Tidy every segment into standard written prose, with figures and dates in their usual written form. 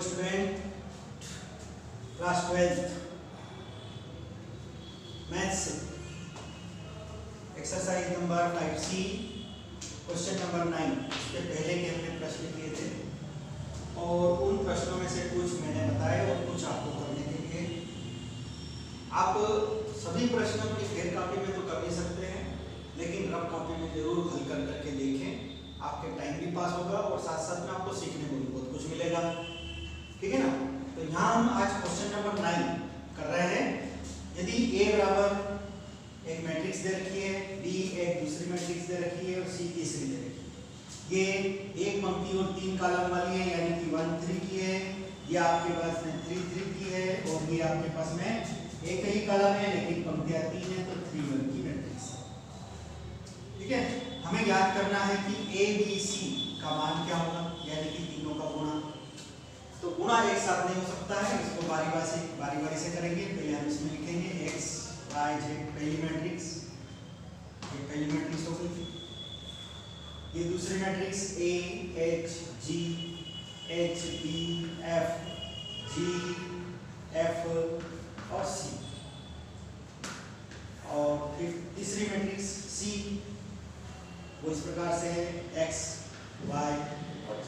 Student class 12 maths exercise number 5C question number 9 इसके पहले के हमने प्रश्न किए थे और उन प्रश्नों में से कुछ मैंने बताए और कुछ आपको करने के लिए आप सभी प्रश्नों की फेयर कॉपी में तो कर ही सकते हैं, लेकिन रफ कॉपी में जरूर हल कर करके देखें। आपके टाइम भी पास होगा और साथ साथ में आपको सीखने को भी बहुत कुछ मिलेगा, ठीक है ना। तो यहाँ हम आज क्वेश्चन नंबर 9 कर रहे हैं। यदि A बराबर एक मैट्रिक्स दे रखी है, B एक दूसरी मैट्रिक्स दे रखी है और C तीसरी दे रखी है। ये एक पंक्ति और 3 कॉलम वाली है, यानी कि 1 3 की है। ये आपके पास में 3 3 की है और ये आपके पास में एक ही कॉलम है लेकिन पंक्तियां 3 है, तो 3 1 की मैट्रिक्स है, ठीक है। हमें याद करना है कि A B C का मान क्या होगा, यानी कि तीनों का गुणा। तो गुणा एक साथ नहीं हो सकता है, इसको बारी बारी से करेंगे। पहले हम इसमें लिखेंगे x y z पहली मैट्रिक्स, ये पहली मैट्रिक्स हो गई। ये दूसरी matrix A H G H B F G F और C, और फिर तीसरी मैट्रिक्स C वो इस प्रकार से है x y और z।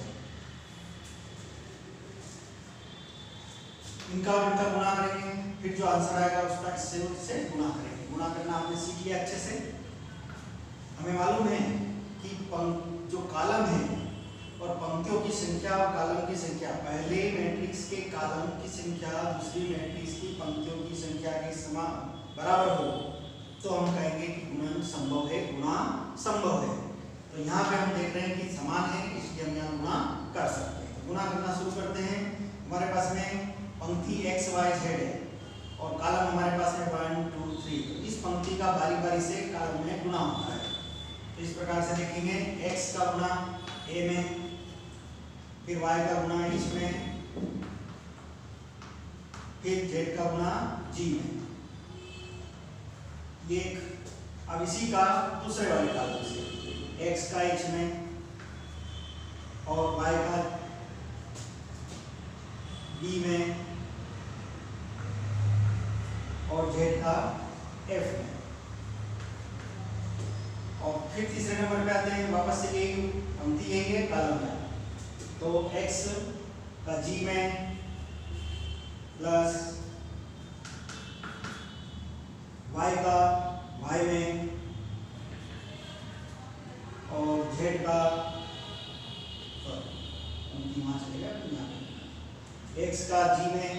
इनका गुणा करेंगे, फिर जो आंसर आएगा उसका इससे गुणा करेंगे। गुणा करना हमने सीख लिया अच्छे से। हमें मालूम है कि जो कॉलम है और पंक्तियों की संख्या और कॉलम की संख्या, पहले मैट्रिक्स के कॉलम की संख्या दूसरी मैट्रिक्स की पंक्तियों की संख्या के समान बराबर हो तो हम कहेंगे कि गुणन संभव है, गुणा संभव है। तो यहाँ पे हम देख रहे हैं कि समान है, इसलिए हम यहाँ गुणा कर सकते हैं। तो गुणा करना शुरू करते हैं। हमारे पास में पंक्ति x y z है और कॉलम हमारे पास में 1 2 3। तो इस पंक्ति का बारी बारी से कॉलम में गुणा होता है। तो इस प्रकार से देखेंगे, x का गुणा a में, फिर y का गुणा इसमें, फिर z का गुणा g में। ये अब इसी का दूसरे वाले कॉलम से x का h में और y का b में और z का f में। और फिर तीसरे नंबर पे आते हैं, वापस से यही पंक्ति यही है, कॉलम है। तो x का g में प्लस y का y में और z का पंक्ति वहां चलेगा तो यहाँ पे x का g में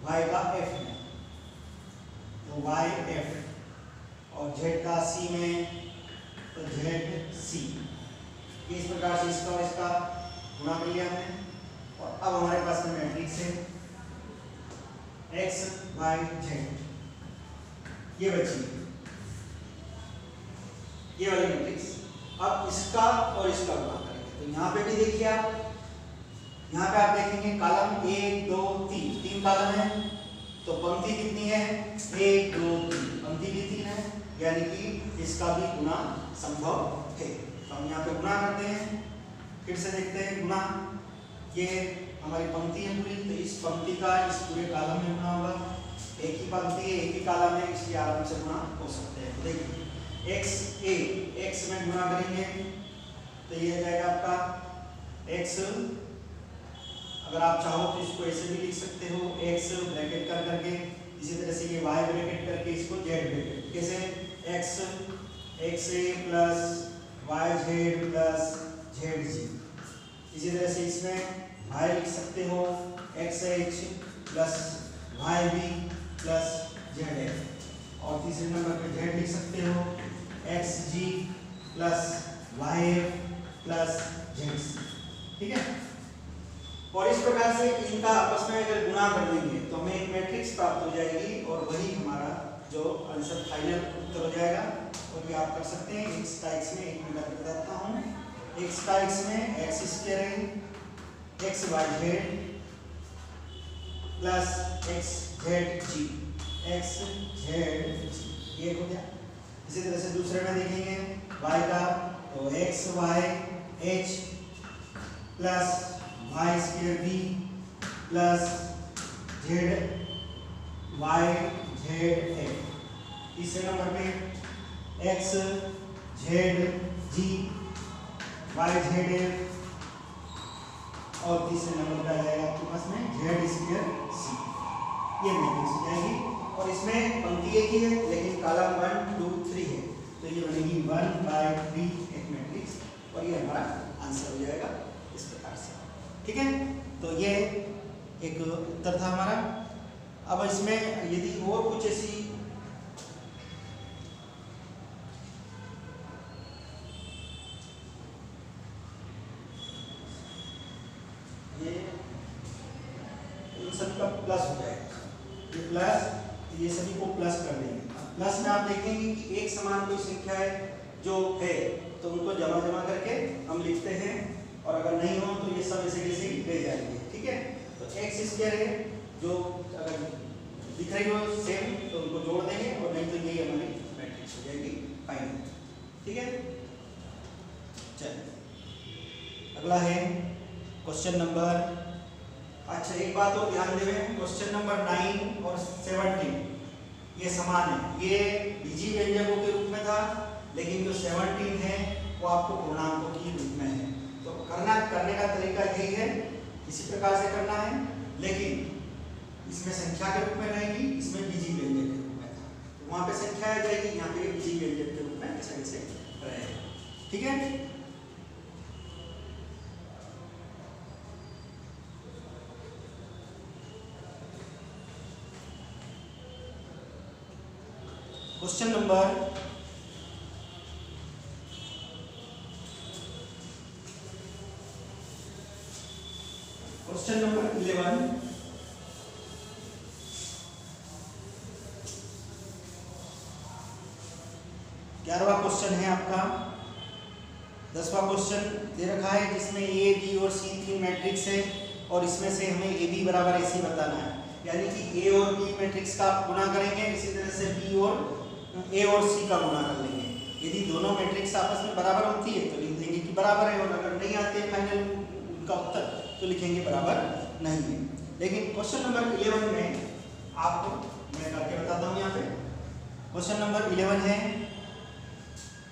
y का f में, तो y f और z का c में तो z c। इस प्रकार से इसका और इसका गुणा कर लिया हमने। और अब हमारे पास में मैट्रिक्स है x y z, ये बची ये वाली मैट्रिक्स। अब इसका और इसका गुणा करेंगे। तो यहाँ पे भी देखिए आप, यहाँ पे आप देखेंगे कॉलम 1 2 3 कॉलम है, तो पंक्ति कितनी है 1 2 3, पंक्ति भी 3 है, यानी कि इसका भी गुणा संभव है। तो हम यहाँ पे गुणा करते हैं, फिर से देखते हैं गुणा। ये हमारी पंक्ति है पूरी, तो इस पंक्ति का इस पूरे कॉलम में गुणा होगा। एक ही पंक्ति है, एक ही कॉलम है, इसलिए आराम से गुणा हो सकते हैं। देखिए x में गुणा करेंगे तो ये आ जाएगा आपका x, अगर आप चाहो तो इसको ऐसे भी लिख सकते हो, x ब्रैकेट कर करके, इसी तरह से ये y ब्रैकेट करके इसको z ब्रैकेट, कैसे x a plus yz plus zg। इसी तरह से इसमें y लिख सकते हो xh plus yb plus zf, और तीसरे नंबर पे z लिख सकते हो xg plus yf plus zc, ठीक है। और इस प्रकार से इनका आपस में अगर गुणा कर देंगे तो हमें एक मैट्रिक्स प्राप्त हो जाएगी और वही हमारा जो आंसर फाइनल उत्तर हो जाएगा। वो भी आप कर सकते हैं। x का x में एक मिनट बताता हूँ। x का x में x square x y z plus x z g, x z g ये हो गया। इसी तरह से दूसरे में देखेंगे y का, तो x y h plus y square b plus Z Y Z X. तीसरे नंबर पे X Z G Y Z F, और तीसरे नंबर पे आ जाएगा आपके पास में जेड स्क्वायर सी। ये मैट्रिक्स हो जाएगी और इसमें पंक्ति एक ही है लेकिन कॉलम 1 2 3 है, तो ये बनेगी 1/3 एक मैट्रिक्स और ये हमारा आंसर हो जाएगा इस प्रकार से। ठीक है, तो ये एक उत्तर था हमारा। अब इसमें यदि और कुछ ऐसी ये इन सब का प्लस हो जाएगा, ये प्लस, ये सभी को प्लस कर देंगे। प्लस में आप देखेंगे कि एक समान कोई संख्या है जो है तो उनको जमा जमा करके हम लिखते हैं, और अगर नहीं हो तो ये सब ऐसे कैसे ले जाएंगे। ठीक है, तो एक्स स्क्वायर है जो अगर दिख रही हो सेम तो उनको जोड़ देंगे, और नहीं तो यही हमारी मैट्रिक्स हो जाएगी फाइनल। ठीक है, चलिए अगला है क्वेश्चन नंबर, अच्छा एक बात और ध्यान देवें, क्वेश्चन नंबर 9 और 17 ये समान है, ये बीजी व्यंजकों के रूप में था, लेकिन जो 17 है वो आपको पूर्णांकों के रूप में है। तो करने का तरीका यही है, इसी प्रकार से करना है, लेकिन इसमें संख्या के रूप में रहेगी, इसमें बीजी व्यंजक के रूप में था, तो वहाँ पे संख्या आ जाएगी, यहाँ पे बीजी व्यंजक के रूप में ऐसे ऐसे रहेगा। ठीक है, क्वेश्चन नंबर 11, 11वां क्वेश्चन है आपका। 10वां क्वेश्चन दे रखा है जिसमें ए बी और सी 3 मैट्रिक्स है, और इसमें से हमें ए बी बराबर ऐसी बताना है, यानी कि ए और बी मैट्रिक्स का आप गुणा करेंगे, इसी तरह से बी और ए और सी का गुणा कर लेंगे। यदि दोनों मैट्रिक्स आपस में बराबर होती है तो लिख देंगे कि बराबर है, और अगर नहीं आते फाइनल उनका उत्तर तो लिखेंगे बराबर नहीं है। लेकिन क्वेश्चन नंबर 11 में आपको मैं करके बताता हूँ। यहाँ पे क्वेश्चन नंबर 11 है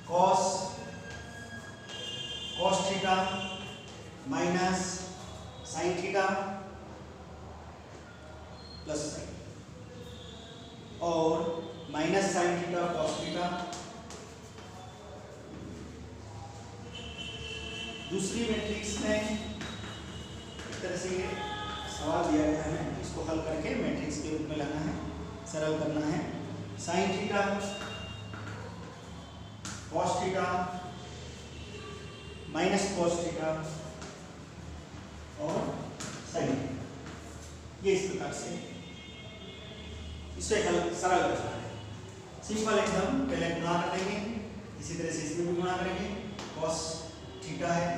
cos theta minus sine theta plus sine, और minus sine theta cos theta. दूसरी मैट्रिक्स में इस तरह से ये सवाल दिया गया है, इसको हल करके मैट्रिक्स के रूप में लाना है, सरल करना है। Sign theta cos theta minus cos theta और साइन, ये इस प्रकार से इसे हल सरल करना है। सिंपल एकदम, पहले गुणा कर देंगे, इसी तरह से इसमें भी गुणा करेंगे। कॉस थीटा है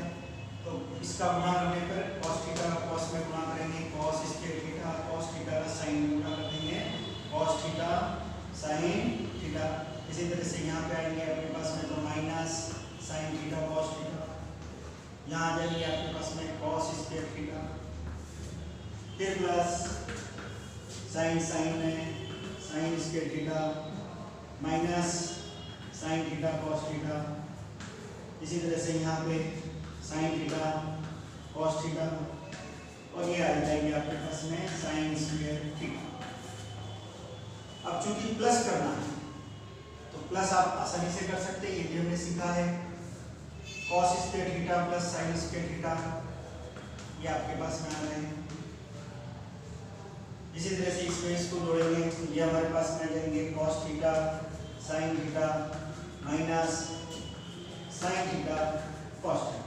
तो इसका गुणा करने पर कॉस थीटा कॉस में गुणा करेंगे, cos square theta cos theta का साइन में गुणा कर देंगे, कॉस थीटा साइन थीटा। इसी तरह से यहाँ पे आएंगे आपके पास में तो minus sine theta cos theta, यहाँ आ जाएंगे आपके पास में कॉस स्क्वायर थीटा, फिर प्लस साइन में sine square theta minus sine theta cos theta. इसी तरह से यहाँ पे साइन थीटा कॉस थीटा, और ये आ जाएंगे आपके पास में साइन स्क्वायर थीटा। अब चूंकि प्लस करना है तो प्लस आप आसानी से कर सकते हैं, ये भी हमने सीखा है। Cos square theta plus sine square theta, ये आपके पास में आ रहे हैं। इसी तरह से इसमें इसको जोड़ेंगे, ये हमारे पास में आ जाएंगे cos theta sine theta minus sine theta cos theta.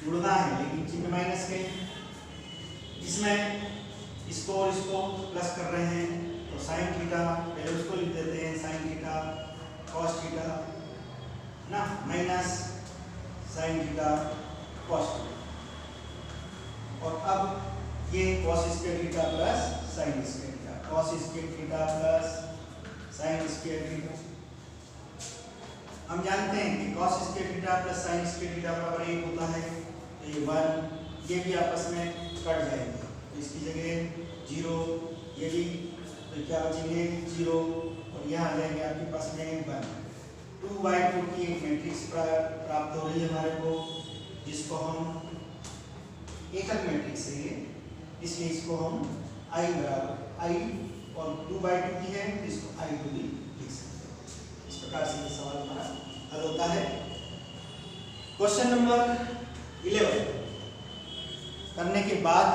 जुड़ना है लेकिन चिन्ह माइनस के, इसमें इसको और इसको प्लस कर रहे हैं तो साइन थीटा पहले उसको लिख देते हैं, साइन थीटा कॉस थीटा ना minus sine theta cos theta, और अब ये cos square theta plus sine square theta, cos square theta plus sine square theta. हम जानते हैं कि cos square theta plus sine square theta बराबर 1 होता है, तो ये 1 ये भी आपस में कट जाएंगे, तो इसकी जगह 0, ये भी, तो क्या बचेंगे 0 और यहाँ आ जाएंगे आपके पास में 1। 2/2 की एक मैट्रिक्स प्राप्त हो रही है हमारे को, जिसको हम एकक मैट्रिक्स है ये, इसलिए इसको हम I बराबर I और 2/2 की है तो इसको I2 भी लिख सकते हैं। इस प्रकार से ये सवाल हमारा हल होता है। क्वेश्चन नंबर 11 करने के बाद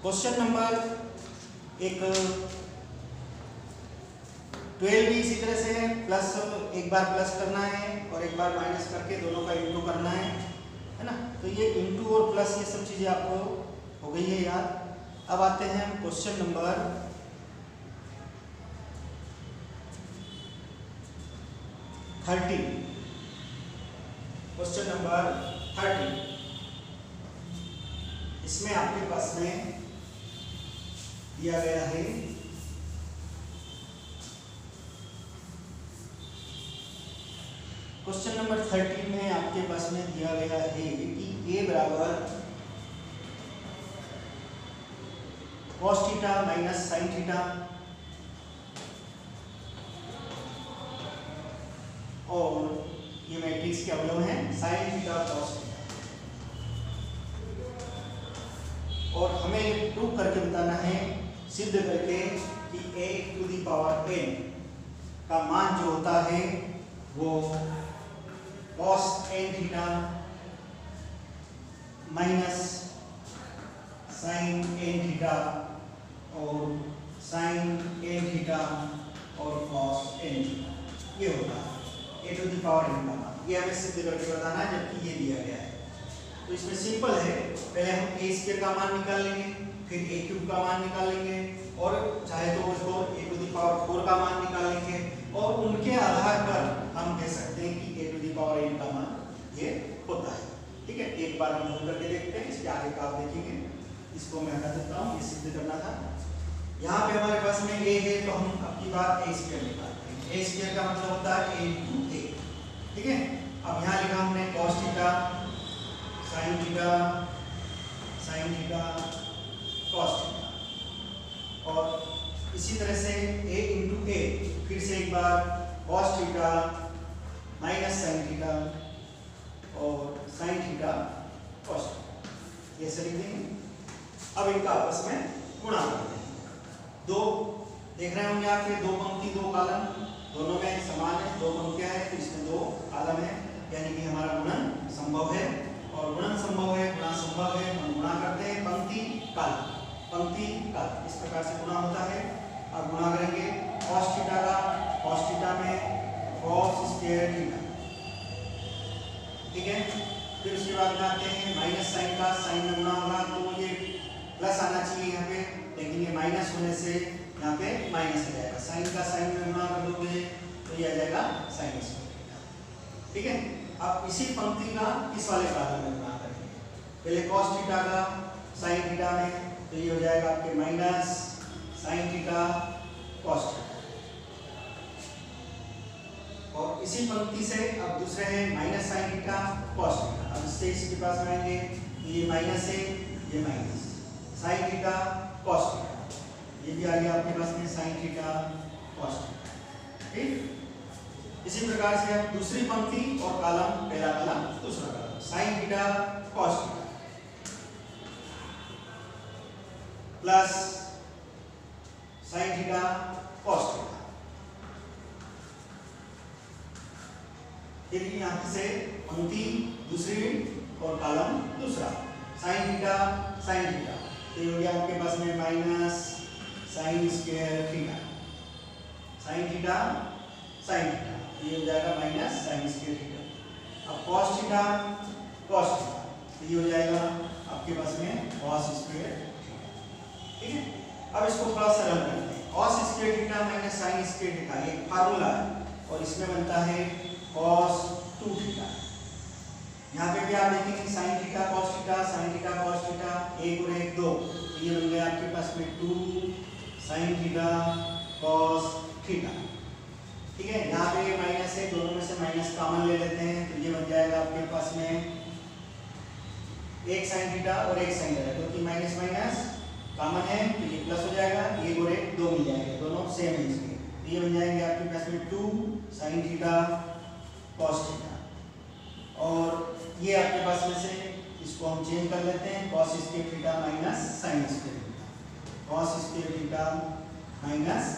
क्वेश्चन नंबर एक 12 भी इसी तरह से है, प्लस एक बार प्लस करना है और एक बार माइनस करके दोनों का इंटू करना है ना। तो ये इंटू और प्लस ये सब चीजें आपको हो गई है याद। अब आते हैं क्वेश्चन नंबर 13। क्वेश्चन नंबर 13, इसमें आपके पास में दिया गया है क्वेश्चन नंबर 13 में आपके पास में दिया गया है कि a बराबर cos theta minus sine theta और ये मैट्रिक्स के अवयव हैं साइन थीटा cos थीटा, और हमें प्रूव करके बताना है, सिद्ध करके कि a to the power n का मान जो होता है वो cos n theta minus sine n theta और साइन n थीटा और cos n थीटा, ये होता है a to the power n का मान। ये हमें सिद्ध करके बताना है, जबकि ये दिया गया है। तो इसमें सिंपल है, पहले हम a स्क्वायर का मान निकाल लेंगे, फिर a क्यूब का मान निकाल लेंगे, और चाहे तो उसको a टू द पावर 4 का मान निकाल लेंगे, और उनके आधार पर हम कह सकते हैं कि a to the power n का मान ये होता है। ठीक है, एक बार हम हल करके देखते हैं, इसके आगे का आप देखेंगे। इसको मैं हटा देता हूँ, ये सिद्ध करना था। यहाँ पे हमारे पास में a है तो हम अपनी बात a स्क्वायर निकालते हैं। a स्क्वायर का मतलब होता है a into a। ठीक है, अब यहाँ लिखा हमने cos theta sine theta cos theta, और इसी तरह से a into a, फिर से एक बार cos theta minus sine theta और साइन थीटा cos थीटा, ये लिख देंगे। अब इनका आपस में गुणा करते हैं। दो देख रहे होंगे आप, दो पंक्ति दो कॉलम दोनों में समान है, दो पंक्तियां हैं तो इसमें दो कॉलम है, यानी कि हमारा गुणन संभव है, और गुणन संभव है, गुणा संभव है, हम गुणा करते हैं पंक्ति काल, इस प्रकार से गुणा होता है। अब गुणा करेंगे cos थीटा का cos थीटा में cos स्क्वायर थीटा, ठीक है। फिर उसके बाद में आते हैं माइनस साइन का, साइन में गुणा होगा तो ये प्लस आना चाहिए यहाँ पे, लेकिन ये माइनस होने से यहाँ पे माइनस आ जाएगा। साइन का साइन में गुणा कर दोगे तो ये आ जाएगा साइन स्क्वायर थीटा। ठीक है, अब इसी पंक्ति का इस वाले कॉलम में गुणा करेंगे। पहले cos थीटा का साइन थीटा में, तो ये हो जाएगा आपके minus sine theta cos theta, और इसी पंक्ति से अब दूसरे हैं minus sine theta cos theta. अब इससे इसके पास में आएंगे तो ये माइनस है, ये minus sine theta cos theta, ये भी आ गया आपके पास में साइन थीटा cos थीटा। ठीक, इसी प्रकार से अब दूसरी पंक्ति और कॉलम, पहला कॉलम दूसरा column, sine theta cos theta plus sine theta cos theta, फिर यहाँ से पंक्ति दूसरी और कॉलम दूसरा, साइन थीटा तो ये हो गया आपके पास में minus sine square theta, sine theta तो ये हो जाएगा माइनस साइन स्क्वायर थीटा। अब cos थीटा तो ये हो जाएगा आपके पास में cos स्क्वायर थीटा। ठीक है, अब इसको थोड़ा सरल करते हैं। cos square theta minus sine square theta एक फार्मूला है, और इसमें बनता है cos 2 थीटा। यहाँ पे भी आप देखेंगे साइन थीटा cos थीटा, एक और एक दो, तो ये बन गया आपके पास में 2 साइन थीटा cos थीटा। ठीक है, यहाँ पे माइनस है, दोनों में से माइनस कॉमन ले लेते हैं, तो ये बन जाएगा आपके पास में एक साइन थीटा और एक साइन थीटा, क्योंकि माइनस माइनस कॉमन है तो ये प्लस हो जाएगा, 1 और 1 2 मिल जाएंगे, दोनों सेम है इसके, तो ये बन जाएंगे आपके पास में 2 sin थीटा cos थीटा। और ये आपके पास में से इसको हम चेंज कर लेते हैं, cos square theta minus sin square theta, cos square theta minus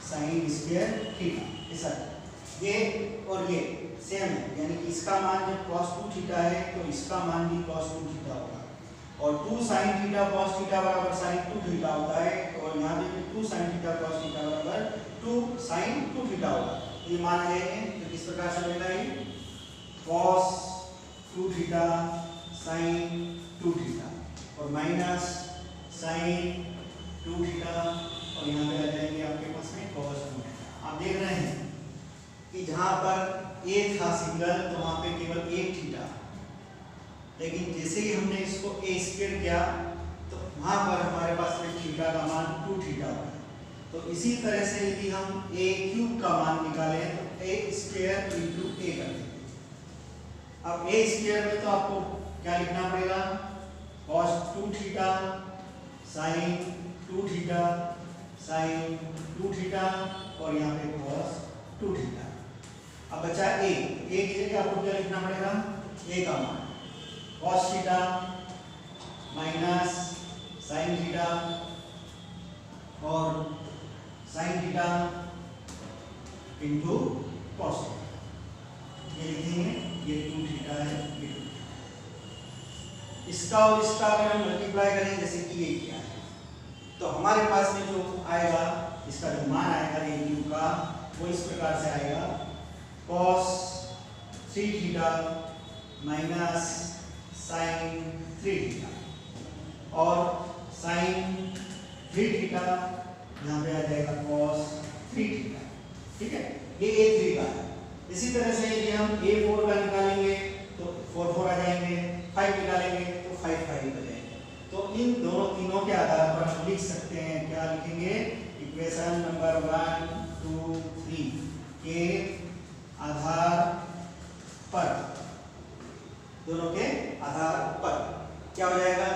sin square theta, ऐसा ये और ये सेम है, यानी कि इसका मान जब cos 2 थीटा है तो इसका मान भी cos 2 थीटा होगा, और 2 sin थीटा cos थीटा बराबर sin 2 थीटा होता है, और यहाँ पे भी 2 sin थीटा cos थीटा बराबर 2 sin 2 थीटा होगा। तो ये मान आएंगे तो किस प्रकार से बनेगा ये cos 2 थीटा sin 2 थीटा और माइनस sin 2 थीटा, और यहाँ पे आ जाएंगे आपके पास में cos 2 थीटा। आप देख रहे हैं कि जहाँ पर a था सिंगल तो वहाँ पे केवल एक थीटा, लेकिन जैसे ही हमने इसको a स्क्वायर किया तो वहाँ पर हमारे पास में थीटा का मान 2 थीटा होगा। तो इसी तरह से यदि हम a क्यूब का मान निकालें तो a स्क्वायर इंटू a कर देंगे। अब a स्क्वायर में तो आपको क्या लिखना पड़ेगा, cos 2 theta sin 2 theta sin 2 theta और यहाँ पे cos 2 थीटा। अब बचा a की जगह आपको क्या लिखना पड़ेगा, a का मान cos theta minus sin theta और sin theta into cos theta, ये लिखेंगे, ये 2 थीटा है, ये 2 थीटा। इसका और इसका अगर हम मल्टीप्लाई करें जैसे कि ये किया है तो हमारे पास में जो आएगा, इसका जो मान आएगा ये क्यू का, वो इस प्रकार से आएगा cos 3 theta minus sin 3 theta और sin 3 थीटा यहाँ पे आ जाएगा cos 3 थीटा, ठीक है, ये a3 का है। इसी तरह से यदि हम a4 का निकालेंगे तो 4 4 आ जाएंगे, 5 निकालेंगे तो 5 5 आ जाएंगे। तो इन दोनों तीनों के आधार पर हम लिख सकते हैं, क्या लिखेंगे, इक्वेशन नंबर 1 2 3 के आधार पर, दोनों के आधार पर क्या हो जाएगा,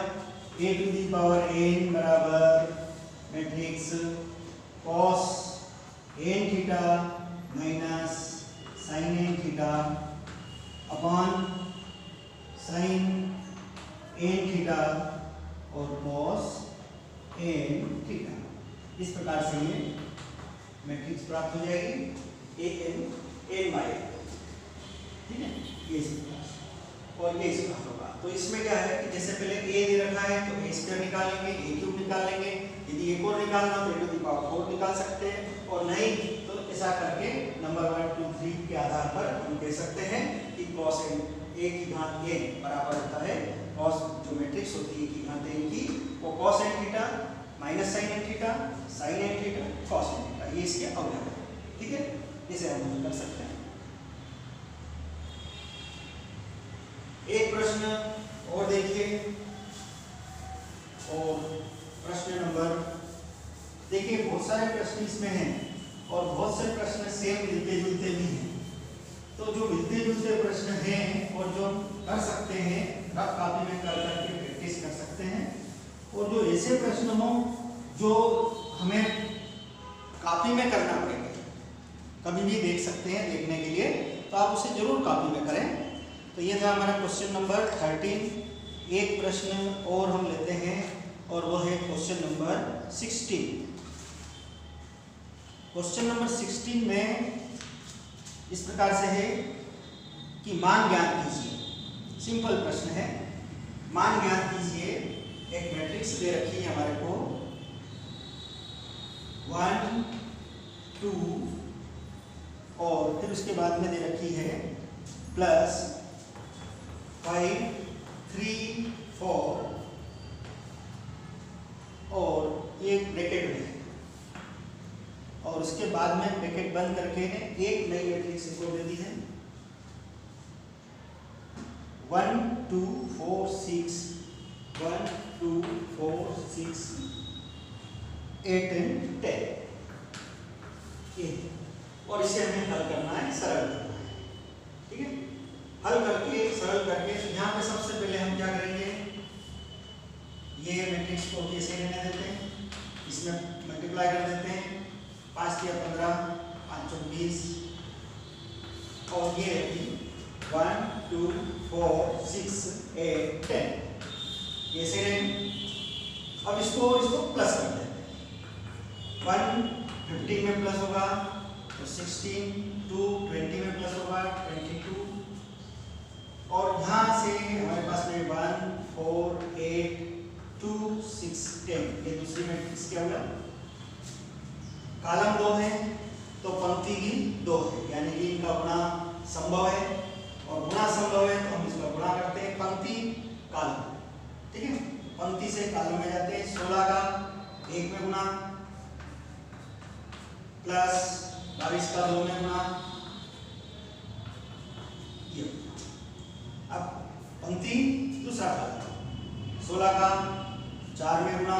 a to the power n बराबर matrix cos n theta minus sin n theta upon sin n theta और cos n थीटा। इस प्रकार से ये मैट्रिक्स प्राप्त हो जाएगी an बाय, ठीक है, ये इस प्रकार और ये इस प्रकार होगा। तो इसमें क्या है कि जैसे पहले a दे रखा है तो a स्क्वायर निकालेंगे, a क्यूब निकालेंगे, यदि एक और निकालना तो a टू द पावर 4 निकाल सकते हैं, और नहीं तो ऐसा करके नंबर 1 2 3 के आधार पर हम कह सकते हैं कि cos n a की घात n बराबर होता है cos, जो मैट्रिक्स होती है की घात n की, वो cos n theta minus sin n theta sin n theta cos n theta, ये इसके अवयव है, ठीक है, इसे हम कर सकते हैं। एक प्रश्न और देखिए, और प्रश्न नंबर, देखिए बहुत सारे प्रश्न इसमें हैं और बहुत से प्रश्न सेम मिलते जुलते भी हैं। तो जो मिलते जुलते प्रश्न हैं और जो कर सकते हैं रफ कॉपी में कर करके प्रैक्टिस कर सकते हैं, और जो ऐसे प्रश्न हो जो हमें कॉपी में करना पड़ेगा, कभी भी देख सकते हैं देखने के लिए, तो आप उसे जरूर कॉपी में करें। तो ये था हमारा क्वेश्चन नंबर 13। एक प्रश्न और हम लेते हैं और वो है क्वेश्चन नंबर 16। क्वेश्चन नंबर 16 में इस प्रकार से है कि मान ज्ञात कीजिए, सिंपल प्रश्न है, मान ज्ञात कीजिए। एक मैट्रिक्स दे रखी है हमारे को 1 2 और फिर उसके बाद में दे रखी है प्लस 5 3 4 और एक ब्रैकेट में, और उसके बाद में ब्रैकेट बंद करके एक नई मैट्रिक्स को दे दी है 1 2 4 6 1 2 4 6 8 and 10, और इसे हमें हल करना है, सरल करना है, ठीक है। हल करके सरल करके यहाँ पे सबसे पहले हम क्या करेंगे, ये मैट्रिक्स को कैसे लेने देते हैं, इसमें मल्टीप्लाई कर देते हैं, 5 तिया 15, 5 चौक 20 और ये 1 2 4 6 8 10 ये से अब इसको प्लस कर देते हैं। 1 15 में प्लस होगा तो 16, 2 20 में प्लस होगा 22 और यहाँ से हमारे पास में 1 4 8 2 6 10 ये दूसरी मैट्रिक्स क्या होगा, कॉलम 2 है तो पंक्ति भी 2 है, यानी कि इनका गुणा संभव है और गुणा संभव है तो हम इसका गुणा करते हैं पंक्ति कॉलम, ठीक है। पंक्ति से कॉलम में जाते हैं, 16 का 1 में गुणा प्लस 22 का 2 में गुणा, ये अब पंक्ति दूसरा कॉलम 16 का 4 में गुणा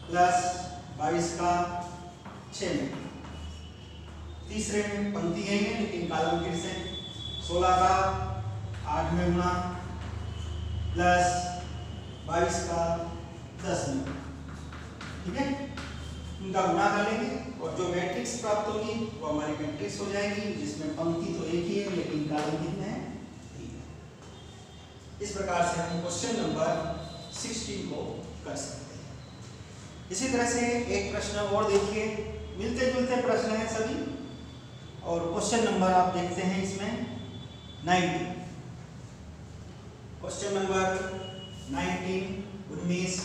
प्लस 22 का 6 में, तीसरे में पंक्ति यही है लेकिन कॉलम फिर से 16 का 8 में गुणा प्लस 22 का 10 में, ठीक है। इनका गुणा कर लेंगे और जो मैट्रिक्स प्राप्त होगी वो हमारी मैट्रिक्स हो जाएगी जिसमें पंक्ति तो एक ही है लेकिन कॉलम कितने हैं, 3 है। इस प्रकार से हम क्वेश्चन नंबर 16 को कर सकते हैं। इसी तरह से एक प्रश्न और देखिए, मिलते जुलते प्रश्न हैं सभी और क्वेश्चन नंबर आप देखते हैं इसमें 19, क्वेश्चन नंबर 19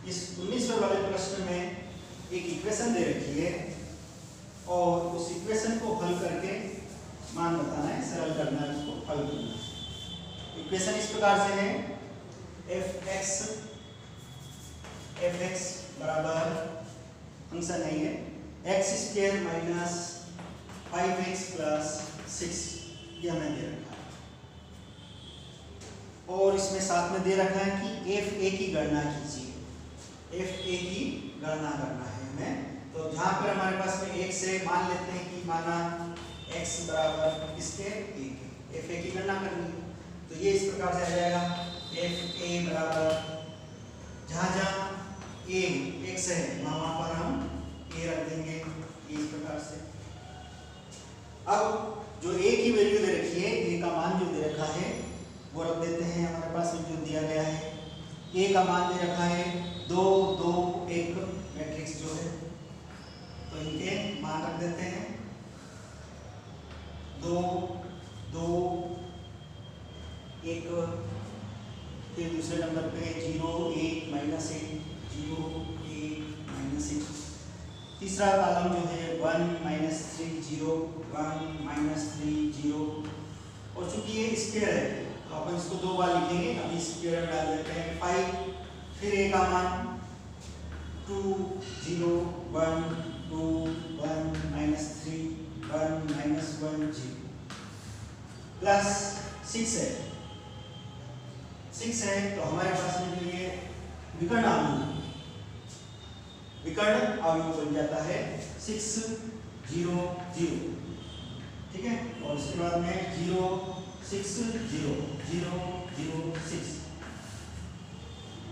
इस 19वें वाले प्रश्न में एक इक्वेशन दे रखी है और उस इक्वेशन को हल करके मान बताना है, सरल करना है, उसको हल करना है। इक्वेशन इस प्रकार से है fx बराबर फंक्शन नहीं है x² माइनस 5x प्लस 6 यह हमें दे रखा है और इसमें साथ में दे रखा है कि fa की गणना कीजिए, fa की गणना करना है हमें। तो जहां पर हमारे पास में 1 से मान लेते हैं कि माना x बराबर इसके 1 है, fa की गणना करनी है तो ये इस प्रकार से आ जाएगा fa बराबर जहां a x है वहां पर हम a रख देंगे इस प्रकार से। अब जो a की वैल्यू दे रखी है, a का मान जो दे रखा है वो रख देते हैं हमारे पास में जो दिया गया है। a का मान दे रखा है 2 2 1 मैट्रिक्स जो है तो इनके मान रख देते हैं 2 2 1 फिर दूसरे नंबर पे 0 1 -1 0 1 -1, तीसरा कॉलम जो है 1 -3 0 1 -3 0 और चूंकि ये स्क्वायर है तो अपन इसको 2 बार लिखेंगे, अभी स्क्वायर में डाल देते हैं 5, फिर a का मान 2 0 1 2 1 -3 1 -1 0 प्लस 6 है तो हमारे पास में जो ये विकर्ण अवयव बन जाता है 6 0 0, ठीक है। और उसके बाद में 0 6 0 0 0 6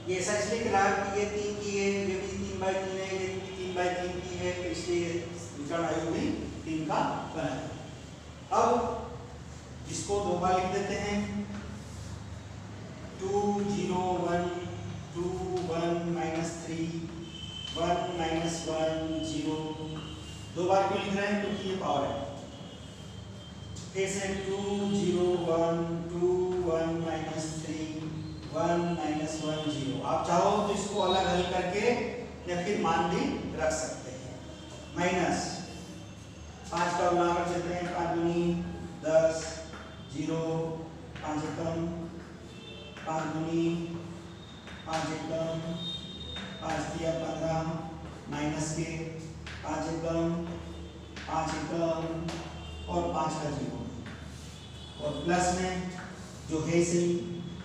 ये ऐसा इसलिए करा कि ये 3 की है, ये भी 3/3 है, ये भी 3/3 की है तो इसलिए विकर्ण अवयव भी 3 का बना है। अब इसको 2 बार लिख देते हैं 2 0 1 2 1 -3 1 -1 0, 2 बार क्यों लिख रहे हैं क्योंकि ये पावर है। फिर से 2 0 1 2 1 -3 1 -1 0, आप चाहो तो इसको अलग हल करके या फिर मान भी रख सकते हैं। माइनस 5 का गुणा कर देते हैं 5 दूनी 10 0 5 एकम 5 दूनी 5 एकम 5 तिया 15 माइनस के 5 एकम 5 एकम और 5 का 0 और प्लस में जो है इसे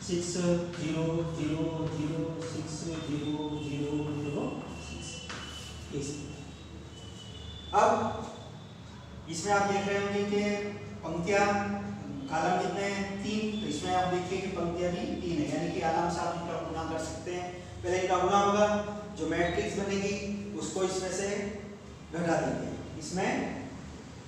6 0 0 0 6 0 0 0 6। अब इसमें आप देख रहे होंगे कि पंक्तियां कॉलम कितने हैं 3, तो इसमें आप देखिए कि पंक्तियां भी 3 है, यानी कि आराम से आप इनका गुणा कर सकते हैं। पहले इनका गुणा होगा मैट्रिक्स बनेगी उसको इसमें से घटा देंगे, इसमें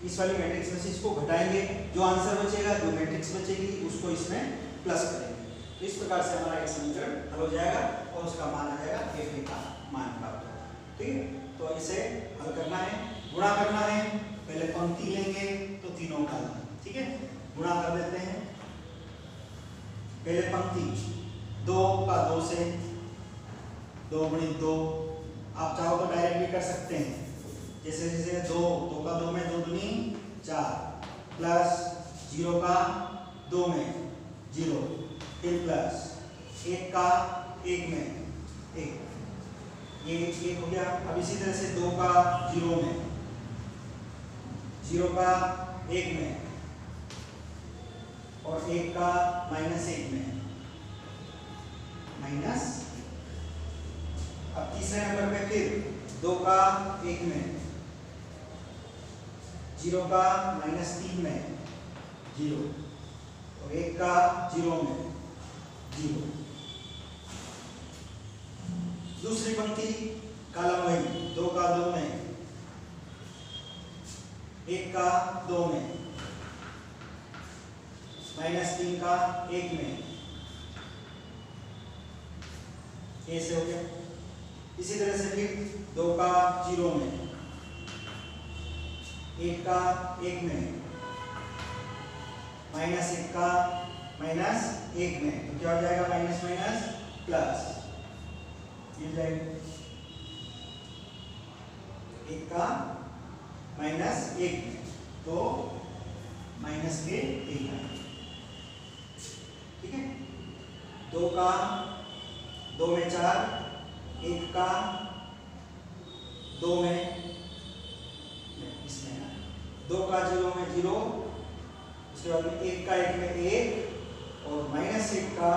इस वाली मैट्रिक्स में से इसको घटाएंगे, जो आंसर बचेगा, जो मैट्रिक्स बचेगी उसको इसमें प्लस करेंगे। तो इस प्रकार से हमारा एक समीकरण हल हो जाएगा और उसका मान आ जाएगा fa का मान प्राप्त होगा। ठीक है, तो इसे हल करना है, गुणा करना है, पहले पंक्ति लेंगे तो तीनों का, ठीक है, गुणा कर देते हैं। पहले पंक्ति 2 का 2 से 2 गुणित 2, आप चाहो तो डायरेक्ट भी कर सकते हैं, जैसे जैसे 2 का 2 में 2 दूनी 4 प्लस 0 का 2 में 0 फिर प्लस 1 का 1 में 1, ये 1 हो गया। अब इसी तरह से 2 का 0 में 0 का 1 में और 1 का -1 में माइनस। अब तीसरे नंबर पे फिर 2 का 1 में 0 का -3 में 0 और 1 का 0 में 0। दूसरी पंक्ति कॉलम वही 2 का 2 में 1 का 2 में -3 का 1 में, ऐसे हो गया। इसी तरह से फिर 2 का 0 में 1 का 1 में -1 का -1 में, तो क्या हो जाएगा, माइनस माइनस प्लस, ये जाएगा 1 का -1 में, तो माइनस के 1 आएगा। ठीक है, 2 का 2 में 4, 1 का 2 में, इसमें 2 का 0 में 0, उसके बाद में 1 का 1 में 1 और -1 का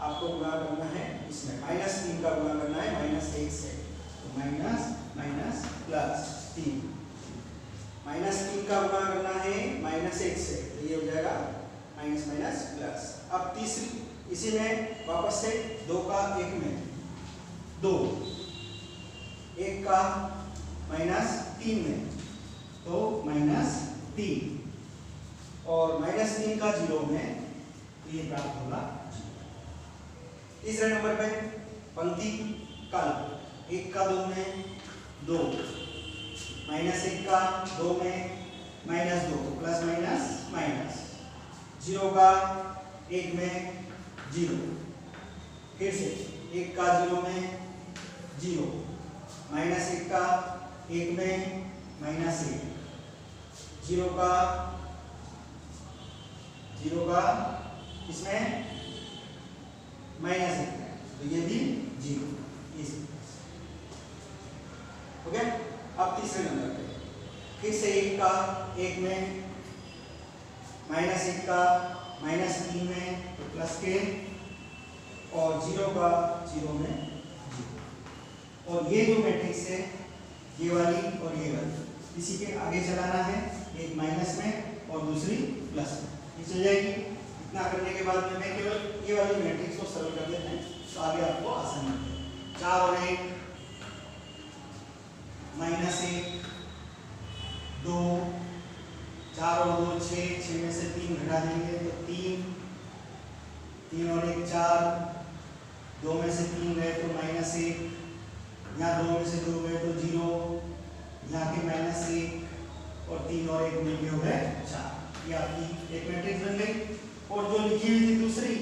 आपको गुणा करना है, इसमें -3 का गुणा करना है -1 से, तो माइनस माइनस प्लस 3, -3 का गुणा करना है -1 से, तो ये हो जाएगा माइनस माइनस प्लस। अब तीसरी इसी में वापस से 2 का 1 में 2, 1 का -3 में, तो -3 और -3 का 0 में, ये प्राप्त होगा। तीसरे नंबर पे पंक्ति कॉलम 1 का 2 में 2, -1 का 2 में -2, प्लस माइनस माइनस, 0 का 1 में 0, फिर से 1 का 0 में 0, -1 का 1 में -1, 0 का इसमें -1, तो ये भी 0, हो गया। अब तीसरे नंबर पे फिर से 1 का 1 में -1 का -3 में, तो प्लस के, और 0 का 0 में 0, और ये जो मैट्रिक्स है, ये वाली और ये वाली, इसी के आगे चलाना है, एक माइनस में और दूसरी प्लस में, ये चल जाएगी। इतना करने के बाद में मैं केवल ये वाली मैट्रिक्स को सरल कर देते हैं, तो आगे आपको आसानी है। 4 और 1 -1 2, 4 और 2 6, 6 में से 3 घटा देंगे तो 3, 3 और 1 4, 2 में से 3 गए तो -1, यहाँ 2 में से 2 गए तो 0, यहाँ के -1 और 3 और 1 मिलके हो गए 4। ये आपकी एक मैट्रिक्स बन गई। और जो लिखी हुई थी दूसरी,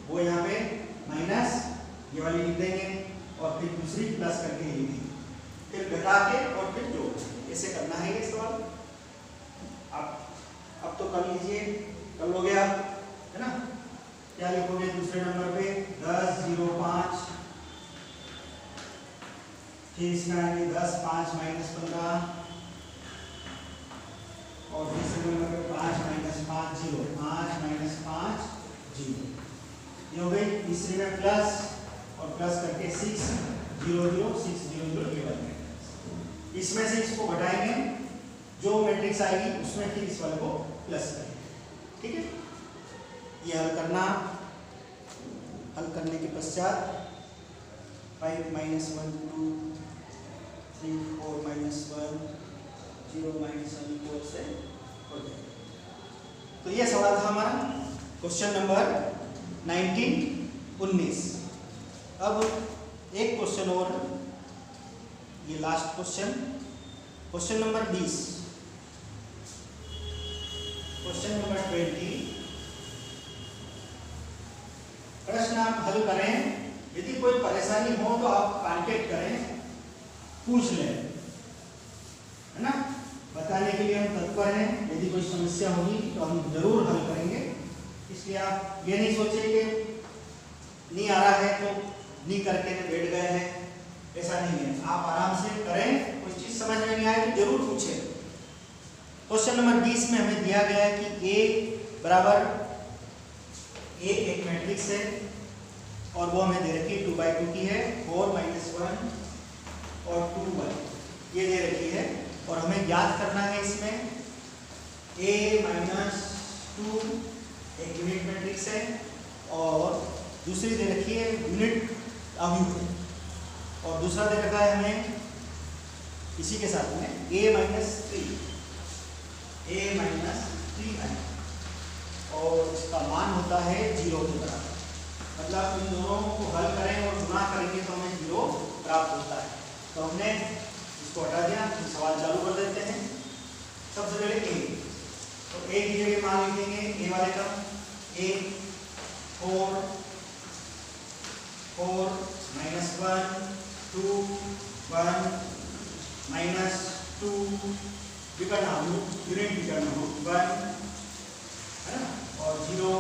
वो यहाँ पे माइनस ये वाली लिख देंगे और फिर दूसरी प्लस करके लिखेंगे, फिर घटा के और फिर जोड़, ऐसे करना है ये सवाल। अब तो कर लीजिए, कर लोगे आप, है ना। क्या लिखोगे दूसरे नंबर पे 10 0 5, फिर इसमें आएंगे 10 5 -15, और तीसरे नंबर पे 5 -5 0, 5 -5 0, ये हो गई। तीसरे में प्लस और प्लस करके 6 0 0 6 0 0, ये वाली मैट्रिक्स। इसमें से इसको घटाएंगे, जो मैट्रिक्स आएगी उसमें फिर इस वाले को प्लस करेंगे। ठीक है, ये हल करना। हल करने के पश्चात 5 माइनस 1 2 3 4 माइनस 1 0 माइनस 1 4 से हो जाएगा। तो ये सवाल था हमारा क्वेश्चन नंबर 19 अब एक क्वेश्चन और, ये last question, question number 20, question number 20। प्रश्न आप हल करें, यदि कोई परेशानी हो तो आप कांटेक्ट करें, पूछ लें, है ना। बताने के लिए हम तत्पर हैं, यदि कोई समस्या होगी तो हम जरूर हल करेंगे। इसलिए आप ये नहीं सोचिए कि नहीं आ रहा है तो नहीं करके बैठ गए हैं, ऐसा नहीं है। आप आराम से करें, कोई चीज समझ में नहीं आए तो जरूर पूछें। क्वेश्चन नंबर 20 में हमें दिया गया है कि A बराबर A एक मैट्रिक्स है और वो हमें दे रखी है 2/2 की है, 4 माइनस 1 और 2 ये दे रखी है। और हमें ज्ञात करना है इसमें A माइनस 2 एक यूनिट मैट्रिक्स है और दूसरी दे रखी है यूनिट अवयव है, और दूसरा दे रखा है हमें इसी के साथ में A माइनस 3i और इसका मान होता है 0 के बराबर। मतलब इन दोनों को हल करें और गुणा करेंगे तो हमें 0 प्राप्त होता है। तो हमने इसको हटा दिया, तो सवाल चालू कर देते हैं। सबसे पहले A, तो A की जगह मान लिखेंगे A वाले का A 4 माइनस 1 2 1 माइनस 2 विकर्ण यूनिट विकर्ण 1 है ना, और 0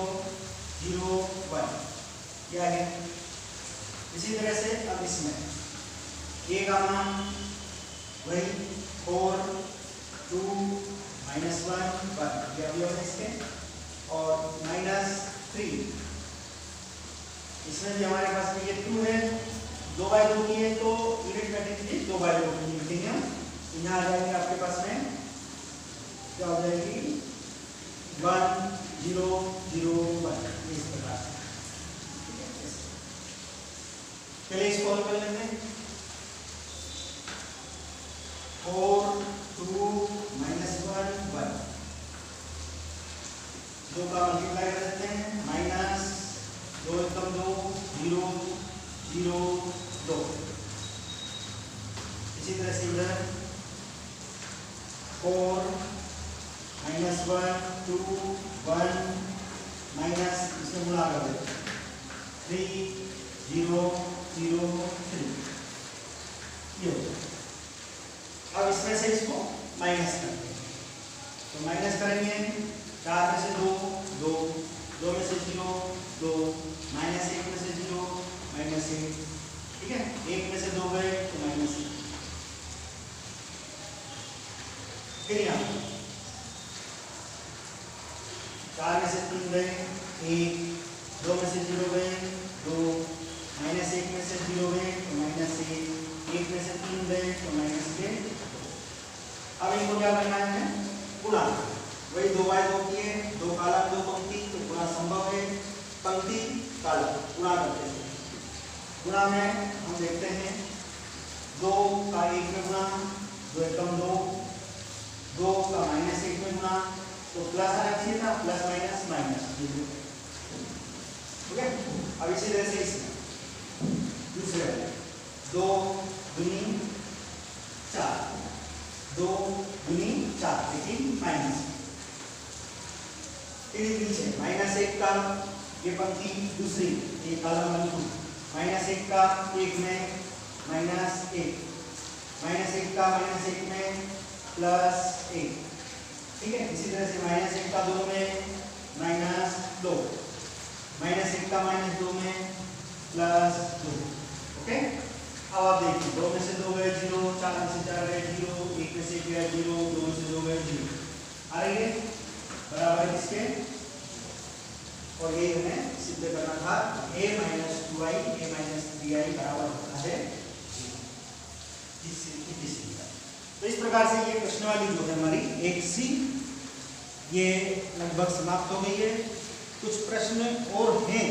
0 1 ये आ गया। इसी तरह से अब इसमें A का मान वही 4 2 माइनस 1 ये अवयव है इसके, और माइनस 3 इसमें भी हमारे पास में ये 2 है, 2/2 की है तो यूनिट मैट्रिक्स भी 2/2 की लिखेंगे हम। यहाँ आ जाएंगे आपके पास में क्या हो जाएगी 1 0 0 1 इस प्रकार से। पहले इसको हल कर लेते हैं। 4 2 माइनस 1 1 2 का मल्टीप्लाई कर देते हैं, माइनस 2 एकम 2 0 0 2। इसी तरह से इधर 4 माइनस 1 2 1 माइनस इसमें गुणा कर देते हैं 3 0 0 3 ये हो गया। अब इसमें से इसको माइनस करते हैं, तो माइनस करेंगे 4 में से 2 2 2 में से 0 2 माइनस 1 में से 0 माइनस 1, ठीक है। 1 में से 2 गए तो माइनस 1। फिर यहाँ 4 में से 3 गए 1 2 में से 0 गए 2 माइनस 1 में से 0 गए तो माइनस 1 1 में से 3 गए तो माइनस 1। अब इनको क्या करना है, गुणा। वही 2/2 की है, 2 कॉलम 2 पंक्ति, तो गुणा संभव है। पंक्ति कॉलम गुणा करते हैं। गुणा में हम देखते हैं 2 का 1 में गुणा 2 एकम 2 2 का माइनस 1 में गुणा, तो प्लस आना चाहिए था, प्लस माइनस माइनस, ठीक है। अब इसी तरह से इसमें दूसरे वाले 2 दूनी 4 2 दूनी 4 लेकिन माइनस, फिर पीछे माइनस 1 का ये पंक्ति दूसरी ये कॉलम नंबर 2 माइनस 1 का 1 में माइनस 1 माइनस 1 का माइनस 1 में प्लस 1, ठीक है। इसी तरह से माइनस 1 का 2 में माइनस 2 माइनस 1 का माइनस 2 में प्लस 2, ओके। अब आप देखिए 2 में से 2 गए 0 4 में से 4 गए 0 1 में से 1 गया 0 2 में से 2 गए 0 आ रही है बराबर इसके। और ये हमें सिद्ध करना था a minus 2i a minus 3i बराबर होता है तो इस प्रकार से ये प्रश्नावली जो है हमारी 1C ये लगभग समाप्त हो गई है। कुछ प्रश्न और हैं,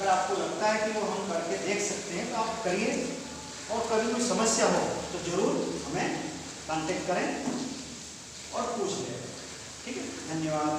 अगर आपको लगता है कि वो हम करके देख सकते हैं तो आप करिए, और कभी कोई समस्या हो तो जरूर हमें कांटेक्ट करें और पूछ लें। ठीक है, धन्यवाद।